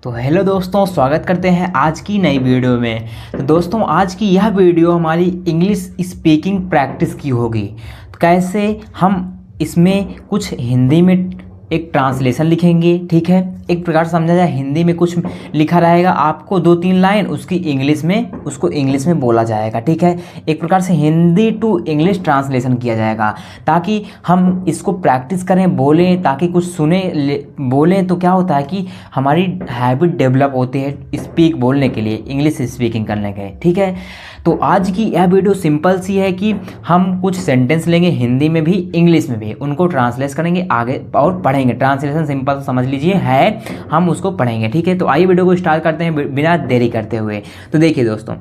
तो हेलो दोस्तों, स्वागत करते हैं आज की नई वीडियो में। तो दोस्तों, आज की यह वीडियो हमारी इंग्लिश स्पीकिंग प्रैक्टिस की होगी। तो कैसे हम इसमें कुछ हिंदी में एक ट्रांसलेशन लिखेंगे, ठीक है। एक प्रकार से समझा जाए, हिंदी में कुछ लिखा रहेगा, आपको 2-3 लाइन उसकी उसको इंग्लिश में बोला जाएगा, ठीक है। एक प्रकार से हिंदी टू इंग्लिश ट्रांसलेशन किया जाएगा ताकि हम इसको प्रैक्टिस करें, बोलें, ताकि कुछ सुने बोलें। तो क्या होता है कि हमारी हैबिट डेवलप होती है स्पीक बोलने के लिए, इंग्लिश स्पीकिंग करने के, ठीक है। तो आज की यह वीडियो सिंपल सी है कि हम कुछ सेंटेंस लेंगे, हिंदी में भी इंग्लिश में भी, उनको ट्रांसलेट करेंगे आगे और पढ़ेंगे। ट्रांसलेशन सिंपल समझ लीजिए है, हम उसको पढ़ेंगे, ठीक है। तो आइए वीडियो को स्टार्ट करते हैं बिना देरी करते हुए। तो देखिए दोस्तों,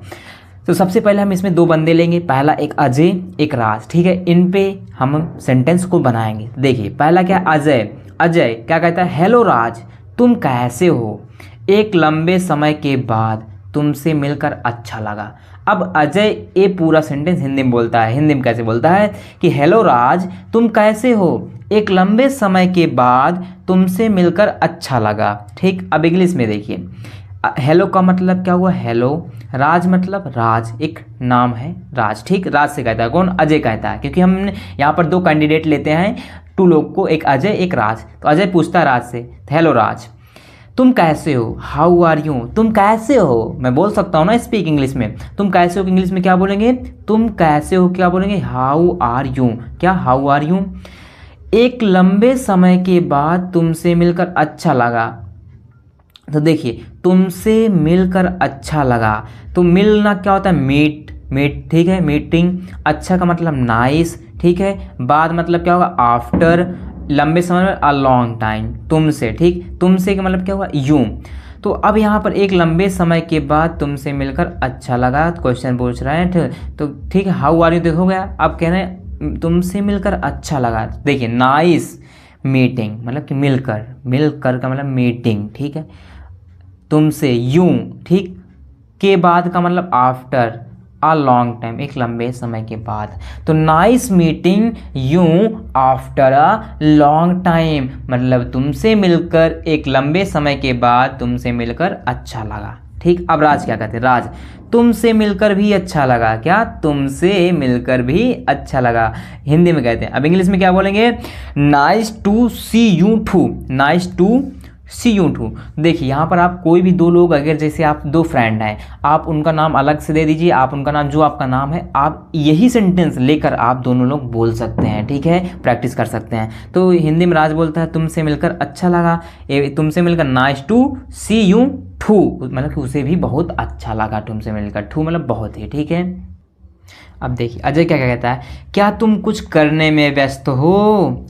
तो सबसे पहले हम इसमें 2 बंदे लेंगे, पहला एक अजय एक राज, ठीक है। इन पे हम सेंटेंस को बनाएंगे। देखिए पहला क्या, अजय क्या कहता है, हेलो राज तुम कैसे हो, एक लंबे समय के बाद तुमसे मिलकर अच्छा लगा। अब अजय ये पूरा सेंटेंस हिंदी में बोलता है। हिंदी में कैसे बोलता है कि हेलो राज तुम कैसे हो, एक लंबे समय के बाद तुमसे मिलकर अच्छा लगा, ठीक। अब इंग्लिश में देखिए, हेलो का मतलब क्या हुआ, हेलो। राज मतलब राज, एक नाम है राज, ठीक। राज से कहता है कौन, अजय कहता है, क्योंकि हमने यहाँ पर 2 कैंडिडेट लेते हैं, 2 लोग को, एक अजय एक राज। तो अजय पूछता है राज से, हेलो राज तुम कैसे हो, हाउ आर यू, तुम कैसे हो। मैं बोल सकता हूँ ना स्पीक इंग्लिश में, तुम कैसे हो इंग्लिश में क्या बोलेंगे, तुम कैसे हो क्या बोलेंगे, हाउ आर यू, क्या हाउ आर यू। एक लंबे समय के बाद तुमसे मिलकर अच्छा लगा। तो देखिए तुमसे मिलकर अच्छा लगा, तो मिलना क्या होता है, मीट, ठीक है, मीटिंग। अच्छा का मतलब नाइस, ठीक है। बाद मतलब क्या होगा, आफ्टर। लंबे समय में अ लॉन्ग टाइम, तुमसे, ठीक। तुमसे का मतलब क्या हुआ, यूं। तो अब यहाँ पर एक लंबे समय के बाद तुमसे मिलकर अच्छा लगा, क्वेश्चन पूछ रहे हैं, तो ठीक है, हाउ आर यू देखो गया। अब कह रहे हैं तुमसे मिलकर अच्छा लगा। देखिए नाइस मीटिंग मतलब कि मिलकर का मतलब मीटिंग, ठीक है। तुमसे यूं, ठीक। के बाद का मतलब आफ्टर, अ लॉन्ग टाइम, एक लंबे समय के बाद। तो nice meeting you after a long time, मतलब तुमसे मिलकर एक लंबे समय के बाद तुमसे मिलकर अच्छा लगा, ठीक। अब राज क्या कहते हैं, राज तुमसे मिलकर भी अच्छा लगा, क्या, तुमसे मिलकर भी अच्छा लगा, हिंदी में कहते हैं। अब इंग्लिश में क्या बोलेंगे, nice to see you too, nice to see you too. देखिए यहाँ पर आप कोई भी 2 लोग, अगर जैसे आप 2 फ्रेंड हैं, आप उनका नाम अलग से दे दीजिए, आप उनका नाम जो आपका नाम है, आप यही सेंटेंस लेकर आप दोनों लोग बोल सकते हैं, ठीक है, प्रैक्टिस कर सकते हैं। तो हिंदी में राज बोलता है तुमसे मिलकर अच्छा लगा, तुमसे मिलकर nice to see you too, मतलब कि उसे भी बहुत अच्छा लगा तुमसे मिलकर, टू मतलब बहुत ही, ठीक है। अब देखिए अजय क्या कहता है, क्या तुम कुछ करने में व्यस्त हो।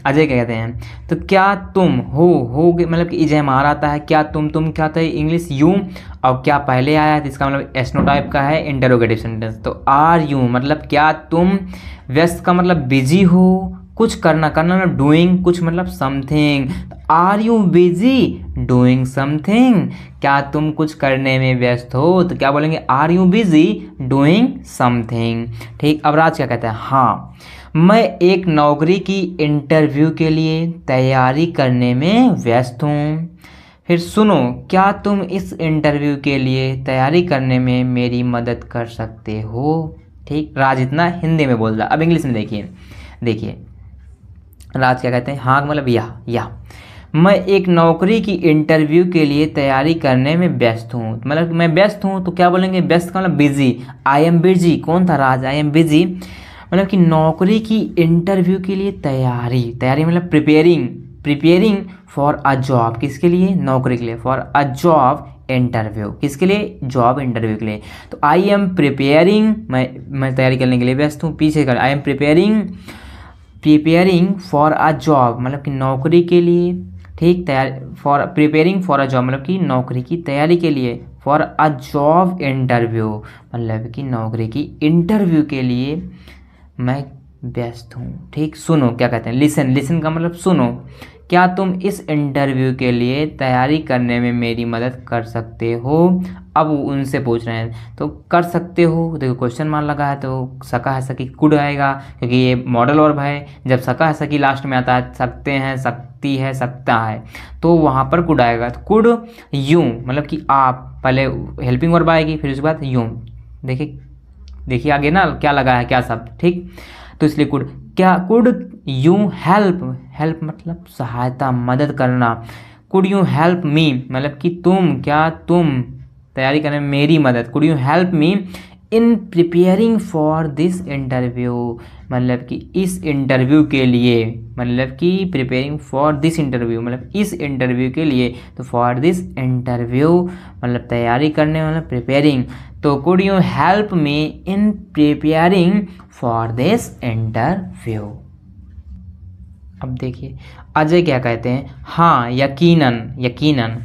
अजय क्या कहते हैं, तो क्या तुम हो मतलब कि इज हमारा आता है, क्या तुम क्या था इंग्लिश, यू। और क्या पहले आया है, तो इसका मतलब एस्नो टाइप का है, इंटरोगेटिव सेंटेंस। तो आर यू मतलब क्या तुम, व्यस्त का मतलब बिजी हो, कुछ करना मतलब डूइंग, कुछ मतलब something. Are you busy doing something, क्या तुम कुछ करने में व्यस्त हो, तो क्या बोलेंगे, are you busy doing something, ठीक। अब राज क्या कहता है, हाँ मैं एक नौकरी की इंटरव्यू के लिए तैयारी करने में व्यस्त हूँ। फिर सुनो, क्या तुम इस इंटरव्यू के लिए तैयारी करने में मेरी मदद कर सकते हो, ठीक। राज इतना हिंदी में बोल रहा। अब इंग्लिश में देखिए राज क्या कहते हैं, हाँ मतलब या मैं एक नौकरी की इंटरव्यू के लिए तैयारी करने में व्यस्त हूँ, मतलब मैं व्यस्त हूँ, तो क्या बोलेंगे, व्यस्त का मतलब बिजी, आई एम बिजी। कौन था, राज, आई एम बिजी, मतलब कि नौकरी की इंटरव्यू के लिए तैयारी मतलब प्रिपेयरिंग फॉर अ जॉब, किसके लिए, नौकरी के लिए, फॉर अ जॉब इंटरव्यू, किसके लिए, जॉब इंटरव्यू के लिए। तो आई एम प्रिपेयरिंग, मैं तैयारी करने के लिए व्यस्त हूँ, पीछे कर, I am preparing for a job मतलब कि नौकरी के लिए, ठीक। For preparing for a job मतलब कि नौकरी की तैयारी के लिए, फॉर अ जॉब इंटरव्यू मतलब कि नौकरी की इंटरव्यू के लिए मैं व्यस्त हूँ, ठीक। सुनो क्या कहते हैं, लिसन का मतलब सुनो, क्या तुम इस इंटरव्यू के लिए तैयारी करने में मेरी मदद कर सकते हो। अब वो उनसे पूछ रहे हैं तो कर सकते हो, देखो क्वेश्चन मार्क लगा है तो सका है सकी कुड आएगा, क्योंकि ये मॉडल वर्ब है। जब सका है सकी लास्ट में आता है, सकते हैं, सकती है, सकता है, तो वहाँ पर कुड आएगा। तो कुड यूँ मतलब कि आप, पहले हेल्पिंग वर्ब आएगी, फिर उसके बाद यूँ। देखिए आगे ना क्या लगा है, क्या शब्द, ठीक। तो इसलिए कुड, क्या कुड यू हेल्प, हेल्प मतलब सहायता, मदद करना। कुड यू हेल्प मी मतलब कि तुम, क्या तुम तैयारी करने में मेरी मदद, could you help me in preparing for this interview मतलब कि इस इंटरव्यू के लिए, मतलब कि प्रिपेयरिंग फॉर दिस इंटरव्यू मतलब इस इंटरव्यू के लिए। तो फॉर दिस इंटरव्यू मतलब तैयारी करने मतलब प्रिपेयरिंग। तो could you help me in preparing for this interview. अब देखिए अजय क्या कहते हैं, हाँ यकीनन, यकीनन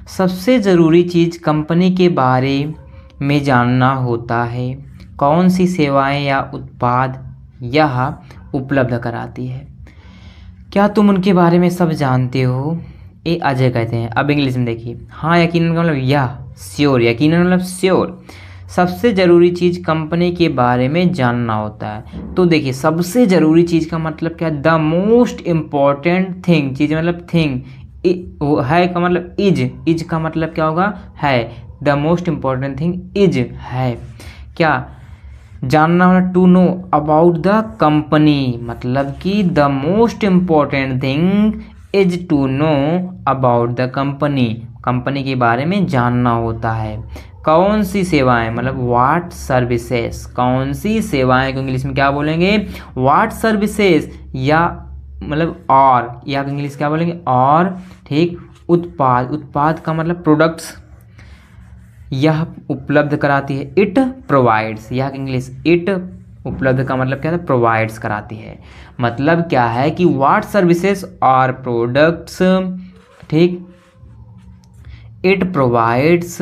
सबसे ज़रूरी चीज़ कंपनी के बारे में जानना होता है, कौन सी सेवाएं या उत्पाद यह उपलब्ध कराती है। क्या तुम उनके बारे में सब जानते हो, ये अजय कहते हैं। अब इंग्लिश में देखिए, हाँ यकीनन का मतलब यह, श्योर, यकीनन मतलब श्योर। सबसे ज़रूरी चीज़ कंपनी के बारे में जानना होता है। तो देखिए सबसे ज़रूरी चीज़ का मतलब क्या, द मोस्ट इम्पॉर्टेंट थिंग, चीज़ मतलब थिंग, है का मतलब इज का मतलब क्या होगा, है। The most important thing is है, क्या जानना होना, to know about the company मतलब कि the most important thing is to know about the company, company के बारे में जानना होता है। कौन सी सेवाएं मतलब व्हाट सर्विसेज, कौन सी सेवाएं को इंग्लिश में क्या बोलेंगे, व्हाट सर्विसेज, या मतलब और, या इंग्लिश क्या बोलेंगे और, ठीक। उत्पाद, उत्पाद का मतलब प्रोडक्ट्स, यह उपलब्ध कराती है, इट प्रोवाइड्स, यह इंग्लिश इट उपलब्ध का मतलब क्या है, प्रोवाइड्स कराती है। मतलब क्या है कि व्हाट सर्विसेज और प्रोडक्ट्स, ठीक, इट प्रोवाइड्स,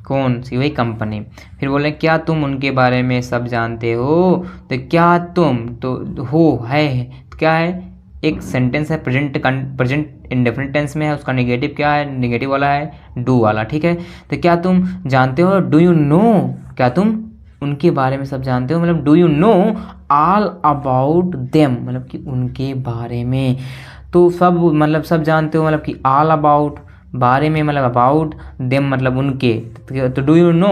कौन सी, वही कंपनी। फिर बोले क्या तुम उनके बारे में सब जानते हो। तो क्या तुम, तो हो है, तो क्या है, एक सेंटेंस है, प्रेजेंट इंडेफिनिट टेंस में है, उसका नेगेटिव क्या है, नेगेटिव वाला है, डू वाला, ठीक है। तो क्या तुम जानते हो, डू यू नो, क्या तुम उनके बारे में सब जानते हो मतलब do you know all about them मतलब कि उनके बारे में। तो सब मतलब सब जानते हो मतलब कि ऑल अबाउट, बारे में मतलब अबाउट, देम मतलब उनके। तो do you know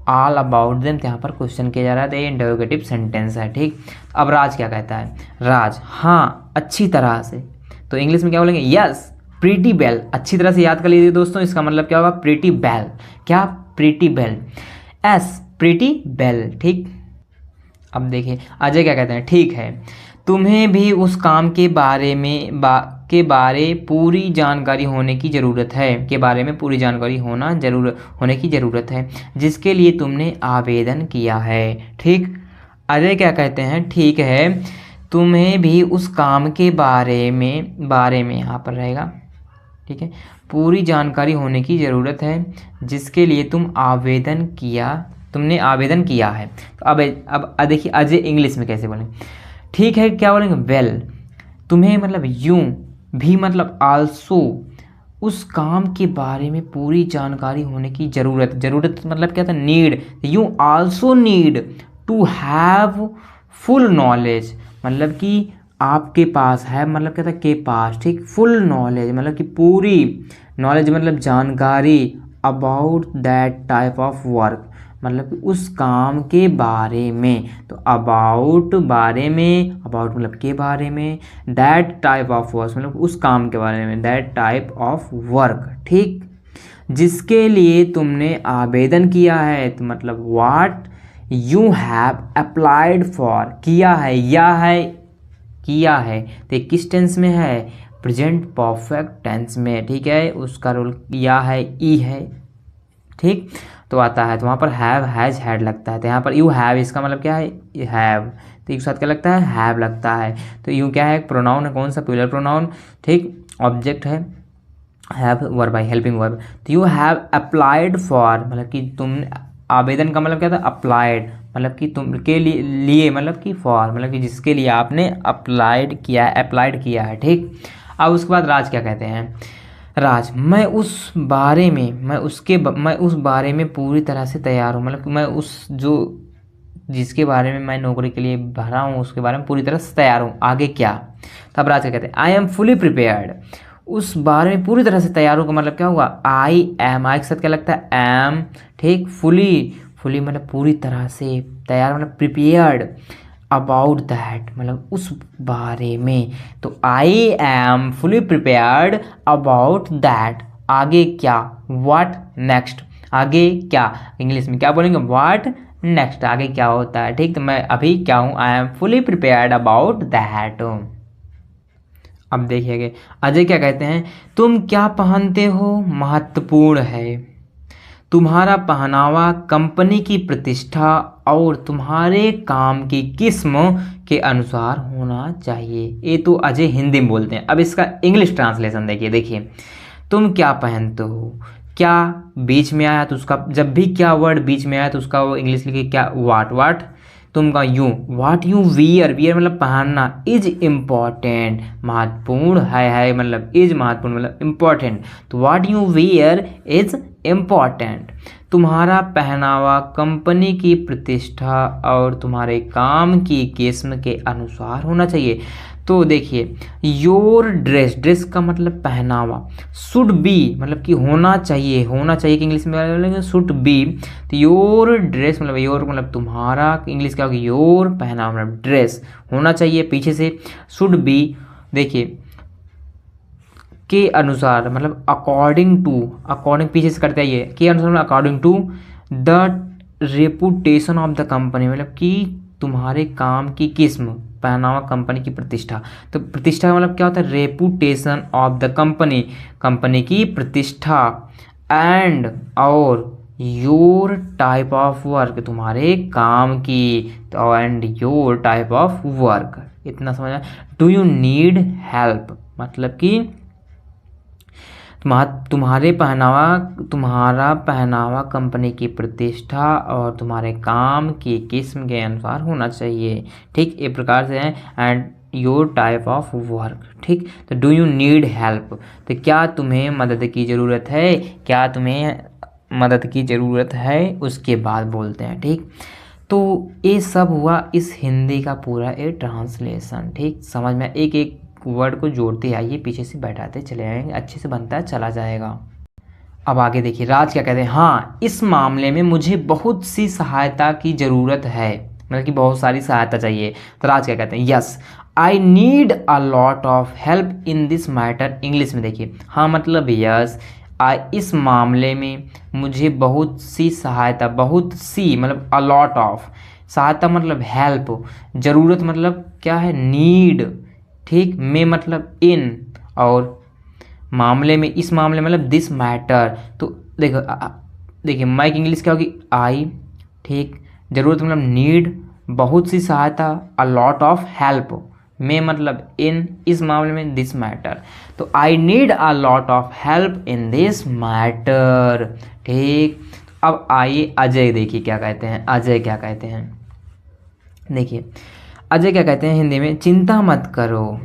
all about them, यहाँ पर क्वेश्चन किया जा रहा है, तो ये इंटरोगेटिव सेंटेंस है, ठीक। अब राज क्या कहता है, राज हाँ अच्छी तरह से, तो इंग्लिश में क्या बोलेंगे, यस प्रीटी बेल, अच्छी तरह से याद कर लीजिए दोस्तों, इसका मतलब क्या होगा, प्रीटी बेल, क्या pretty bell, as pretty bell, ठीक। अब देखिए अजय क्या कहते हैं, ठीक है तुम्हें भी उस काम के बारे में पूरी जानकारी होने की ज़रूरत है, के बारे में पूरी जानकारी होने की ज़रूरत है जिसके लिए तुमने आवेदन किया है, ठीक। अजय क्या कहते हैं, ठीक है तुम्हें भी उस काम के बारे में यहाँ पर रहेगा, ठीक है, पूरी जानकारी होने की ज़रूरत है जिसके लिए तुमने आवेदन किया है। तो अब देखिए अजय इंग्लिश में कैसे बोलें, ठीक है क्या बोलेंगे, वेल तुम्हें मतलब यूं भी मतलब आल्सो उस काम के बारे में पूरी जानकारी होने की ज़रूरत मतलब क्या था, need, you also need to have full knowledge मतलब कि आपके पास है मतलब क्या था, के पास, ठीक। फुल नॉलेज मतलब कि पूरी, नॉलेज मतलब जानकारी, about that type of work मतलब कि उस काम के बारे में। तो अबाउट बारे में, अबाउट मतलब के बारे में, दैट टाइप ऑफ वर्क मतलब उस काम के बारे में, दैट टाइप ऑफ वर्क, ठीक, जिसके लिए तुमने आवेदन किया है। तो मतलब what you have applied for, किया है, या है किया है, तो किस टेंस में है, प्रेजेंट परफेक्ट टेंस में, ठीक है। उसका रोल या है, ई है, ठीक। तो आता है तो वहाँ पर हैव, हैज, हैड लगता है। तो यहाँ पर यू हैव, इसका मतलब क्या है, हैव, तो एक साथ क्या लगता है, हैव लगता है। तो यू क्या है, प्रोनाउन है, कौन सा, प्लूरल प्रोनाउन, ठीक। ऑब्जेक्ट है, हैव वर्ब है, हेल्पिंग वर्ब। तो यू हैव अप्लाइड फॉर मतलब कि तुम, आवेदन का मतलब क्या था, अप्लाइड मतलब कि तुम के लिए मतलब कि फॉर मतलब कि जिसके लिए आपने अप्लाइड किया है, ठीक। अब उसके बाद राज क्या कहते हैं, राज, मैं उस बारे में पूरी तरह से तैयार हूँ, मतलब मैं उस जो जिसके बारे में मैं नौकरी के लिए भरा हूँ उसके बारे में पूरी तरह से तैयार हूँ। आगे क्या, तब राज क्या कहते हैं, आई एम फुली प्रिपेयर्ड, उस बारे में पूरी तरह से तैयार हूँ का मतलब क्या हुआ, आई एम, आई के साथ क्या लगता है, एम, ठीक, फुली मतलब पूरी तरह से तैयार, मतलब प्रिपेयर्ड, अबाउट दैट मतलब उस बारे में, तो I am fully prepared about that. आगे क्या, व्हाट नेक्स्ट, आगे क्या, इंग्लिश में क्या बोलेंगे, व्हाट नेक्स्ट, आगे क्या होता है, ठीक, तो मैं अभी क्या हूँ, I am fully prepared about that. अब देखिएगा अजय क्या कहते हैं, तुम क्या पहनते हो महत्वपूर्ण है, तुम्हारा पहनावा कंपनी की प्रतिष्ठा और तुम्हारे काम की किस्म के अनुसार होना चाहिए। ये तो अजय हिंदी में बोलते हैं। अब इसका इंग्लिश ट्रांसलेशन देखिए, तुम क्या पहनते हो, क्या बीच में आया तो उसका, जब भी क्या वर्ड बीच में आया तो उसका वो इंग्लिश लिखिए क्या, वाट, तुम का यूँ, वाट यू वियर, मतलब पहनना, इज इम्पॉर्टेंट महत्वपूर्ण है मतलब इज महत्वपूर्ण मतलब इम्पॉर्टेंट, तो what you wear is important, तुम्हारा पहनावा कंपनी की प्रतिष्ठा और तुम्हारे काम की किस्म के अनुसार होना चाहिए। तो देखिए योर ड्रेस का मतलब पहनावा, शुड बी मतलब कि होना चाहिए कि इंग्लिश में बोलेंगे शुड बी, तो योर ड्रेस मतलब योर मतलब तुम्हारा, इंग्लिश क्या होगी, योर पहनावा मतलब ड्रेस होना चाहिए, पीछे से शुड बी, देखिए के अनुसार मतलब अकॉर्डिंग टू, अकॉर्डिंग पीछे से करते आइए, के अनुसार मतलब according to the reputation of the company, मतलब कि तुम्हारे काम की किस्म, पहनावा कंपनी की प्रतिष्ठा, तो प्रतिष्ठा का मतलब क्या होता है, reputation of the company, company की प्रतिष्ठा, एंड और योर टाइप ऑफ वर्क, तुम्हारे काम की, तो and your type of work, इतना समझना। डू यू नीड हेल्प मतलब कि तुम्हारा पहनावा कंपनी की प्रतिष्ठा और तुम्हारे काम की किस्म के अनुसार होना चाहिए, ठीक, एक प्रकार से है, and your type of work, ठीक, तो डू यू नीड हेल्प, तो क्या तुम्हें मदद की ज़रूरत है, क्या तुम्हें मदद की ज़रूरत है, उसके बाद बोलते हैं, ठीक। तो ये सब हुआ इस हिंदी का पूरा एक ट्रांसलेशन, ठीक, समझ में एक एक वर्ड को जोड़ते आइए, पीछे से बैठाते चले आएंगे, अच्छे से बनता चला जाएगा। अब आगे देखिए राज क्या कहते हैं, हाँ इस मामले में मुझे बहुत सी सहायता की ज़रूरत है, मतलब कि बहुत सारी सहायता चाहिए, तो राज क्या कहते हैं, yes I need a lot of help in this matter, English में देखिए, हाँ मतलब यस, इस मामले में मुझे बहुत सी सहायता, बहुत सी मतलब अ लॉट ऑफ, सहायता मतलब हेल्प, ज़रूरत मतलब क्या है, नीड, ठीक, में मतलब इन, और मामले में, इस मामले मतलब दिस मैटर, तो देखिए माइक इंग्लिश क्या होगी, आई, ठीक, ज़रूरत मतलब नीड, बहुत सी सहायता, अ लॉट ऑफ हेल्प, में मतलब इन, इस मामले में दिस मैटर, तो I need a lot of help in this matter, ठीक। अब आइए अजय देखिए क्या कहते हैं, अजय क्या कहते हैं, देखिए अजय क्या कहते हैं हिंदी में, चिंता मत करो,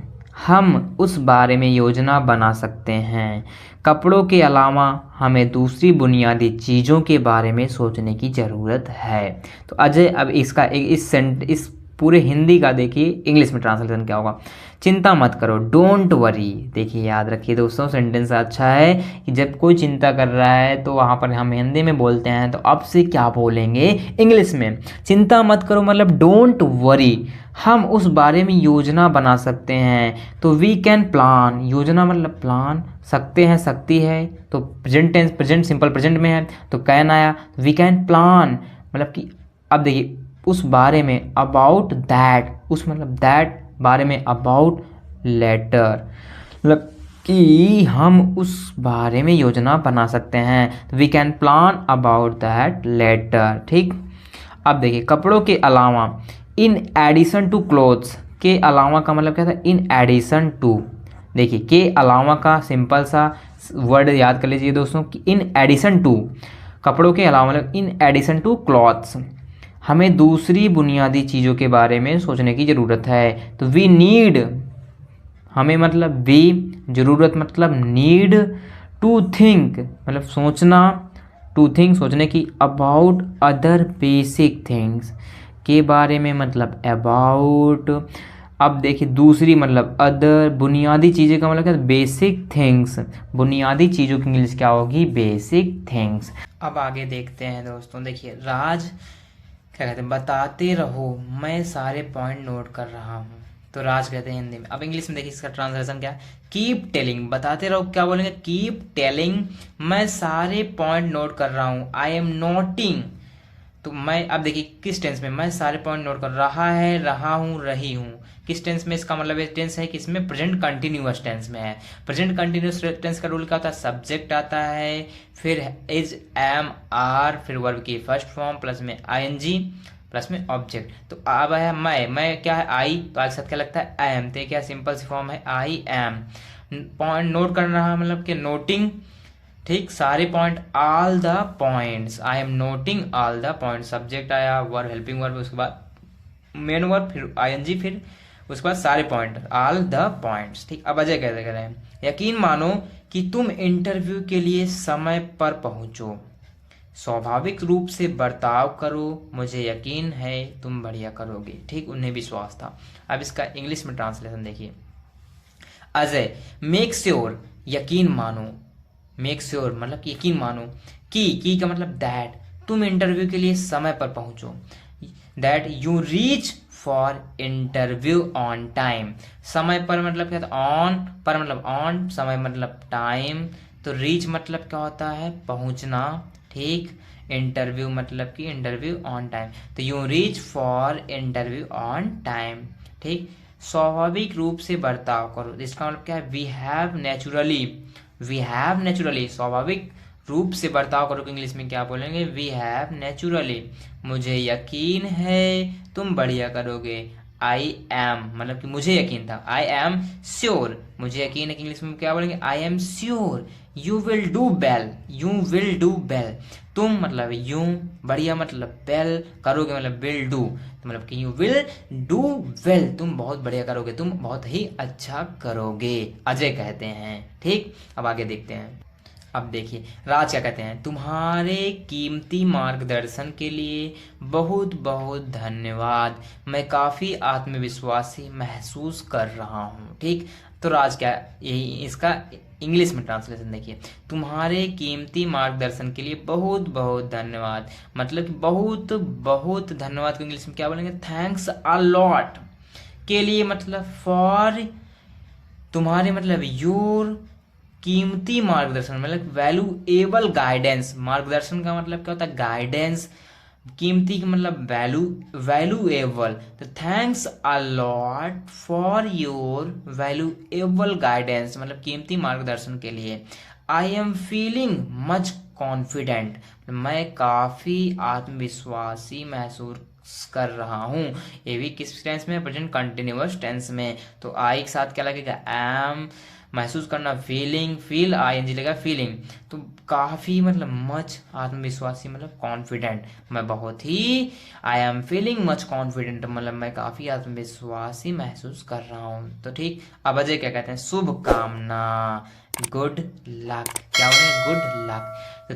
हम उस बारे में योजना बना सकते हैं, कपड़ों के अलावा हमें दूसरी बुनियादी चीज़ों के बारे में सोचने की ज़रूरत है। तो अजय अब इसका इस पूरे हिंदी का देखिए इंग्लिश में ट्रांसलेशन क्या होगा, चिंता मत करो, डोंट वरी, देखिए याद रखिए दोस्तों, सेंटेंस अच्छा है कि जब कोई चिंता कर रहा है तो वहाँ पर हम हिंदी में बोलते हैं, तो अब से क्या बोलेंगे इंग्लिश में, चिंता मत करो मतलब डोंट वरी, हम उस बारे में योजना बना सकते हैं, तो वी कैन प्लान, योजना मतलब प्लान, सकते हैं सकती है, तो present tense, present simple present में है तो कैन आया, वी कैन प्लान मतलब कि, अब देखिए उस बारे में, अबाउट दैट, उस मतलब दैट बारे में, अबाउट लेटर मतलब कि हम उस बारे में योजना बना सकते हैं, we can plan about that later, ठीक। अब देखिए कपड़ों के अलावा, इन एडिशन टू क्लोथ्स, के अलावा का मतलब क्या था, इन एडिशन टू, देखिए के अलावा का सिंपल सा वर्ड याद कर लीजिए दोस्तों कि इन एडिशन टू, कपड़ों के अलावा मतलब इन एडिशन टू क्लॉथ्स, हमें दूसरी बुनियादी चीज़ों के बारे में सोचने की ज़रूरत है, तो वी नीड, हमें मतलब बी, ज़रूरत मतलब नीड, टू थिंक मतलब सोचना, टू थिंक सोचने की, अबाउट अदर बेसिक थिंग्स के बारे में मतलब अबाउट। अब देखिए दूसरी मतलब अदर, बुनियादी चीज़ें का मतलब क्या, बेसिक थिंग्स, बुनियादी चीज़ों की इंग्लिश क्या होगी, बेसिक थिंग्स। अब आगे देखते हैं दोस्तों, देखिए राज क्या कहते हैं, बताते रहो मैं सारे पॉइंट नोट कर रहा हूँ, तो राज कहते हैं हिंदी में। अब इंग्लिश में देखिए इसका ट्रांसलेशन क्या है, कीप टेलिंग, बताते रहो क्या बोलेंगे, कीप टेलिंग मैं सारे पॉइंट नोट कर रहा हूँ, आई एम नोटिंग। तो मैं अब देखिए किस टेंस में, मैं सारे पॉइंट नोट कर रहा है, रहा हूँ, रही हूँ, किस टेंस में, इसका मतलब टेंस है कि इसमें प्रेजेंट कंटिन्यूअस टेंस में है। प्रेजेंट कंटिन्यूअस टेंस का रूल क्या होता है, सब्जेक्ट आता है, फिर इज, एम, आर, फिर वर्ब की फर्स्ट फॉर्म प्लस में आईएनजी प्लस में ऑब्जेक्ट। तो अब है मैं क्या है, आई, तो आज साथ क्या लगता है, आई एम, तो क्या सिंपल सी फॉर्म है, आई एम। पॉइंट नोट कर रहा मतलब कि नोटिंग, ठीक, सारे point, all the points, I am noting all the point, subject आया, वर्ब हेल्पिंग वर्ब, उसके बाद मेन वर्ब, फिर आईएनजी, फिर उसके बाद सारे पॉइंट, ऑल द पॉइंट्स, ठीक। अब अजय कहते कह रहे हैं, यकीन मानो कि तुम इंटरव्यू के लिए समय पर पहुंचो, स्वाभाविक रूप से बर्ताव करो, मुझे यकीन है तुम बढ़िया करोगे, ठीक, उन्हें विश्वास था। अब इसका इंग्लिश में ट्रांसलेशन देखिए, अजय मेक श्योर, यकीन मानो, मेक श्योर मतलब कि यकीन मानो, की का मतलब दैट, तुम इंटरव्यू के लिए समय पर पहुंचो, that you reach for interview on time, समय पर मतलब क्या था, ऑन पर मतलब ऑन, समय मतलब टाइम, तो रीच मतलब क्या होता है, पहुंचना, ठीक, इंटरव्यू मतलब कि इंटरव्यू ऑन टाइम, तो you reach for interview on time, ठीक। स्वाभाविक रूप से बर्ताव करो, इसका मतलब क्या है, वी हैव नेचुरली, स्वाभाविक रूप से बर्ताव करो, इंग्लिश में क्या बोलेंगे, वी हैव नेचुरली, मुझे यकीन है तुम बढ़िया करोगे, आई एम मतलब कि मुझे यकीन था, आई एम श्योर, मुझे यकीन है, इंग्लिश में क्या बोलेंगे, I am sure you will do well, you will do well, तुम मतलब यूं, बढ़िया मतलब वेल, करोगे मतलब विल डू, तो मतलब कि यू विल डू वेल, तुम बहुत बढ़िया करोगे, तुम बहुत ही अच्छा करोगे, अजय कहते हैं, ठीक। अब आगे देखते हैं, अब देखिए राज क्या कहते हैं, तुम्हारे कीमती मार्गदर्शन के लिए बहुत बहुत धन्यवाद, मैं काफ़ी आत्मविश्वासी महसूस कर रहा हूँ, ठीक। तो राज क्या, यही इसका इंग्लिश में ट्रांसलेशन देखिए, तुम्हारे कीमती मार्गदर्शन के लिए बहुत बहुत धन्यवाद, मतलब कि बहुत बहुत धन्यवाद को इंग्लिश में क्या बोलेंगे, थैंक्स अ लॉट के लिए मतलब फॉर, तुम्हारे मतलब योर, कीमती मार्गदर्शन मतलब वैल्यूएबल गाइडेंस, मार्गदर्शन का मतलब क्या होता है, गाइडेंस, कीमती का मतलब वैल्यूएबल, तो thanks a lot for your valuable guidance मतलब कीमती मार्गदर्शन के लिए, आई एम फीलिंग मच कॉन्फिडेंट, मैं काफ़ी आत्मविश्वासी महसूस कर रहा हूँ, ये भी किस टेंस में, प्रेजेंट कंटिन्यूअस टेंस में, तो आई के साथ क्या लगेगा, एम, महसूस करना, फीलिंग, फील आईएनजी लगा, फीलिंग, तो काफ़ी मतलब मच, आत्मविश्वासी मतलब कॉन्फिडेंट, मैं बहुत ही, I am feeling much confident मतलब मैं काफ़ी आत्मविश्वासी महसूस कर रहा हूँ, तो ठीक। अब अजय क्या कहते हैं, शुभ कामना, गुड लक, क्या बोले, गुड लक, तो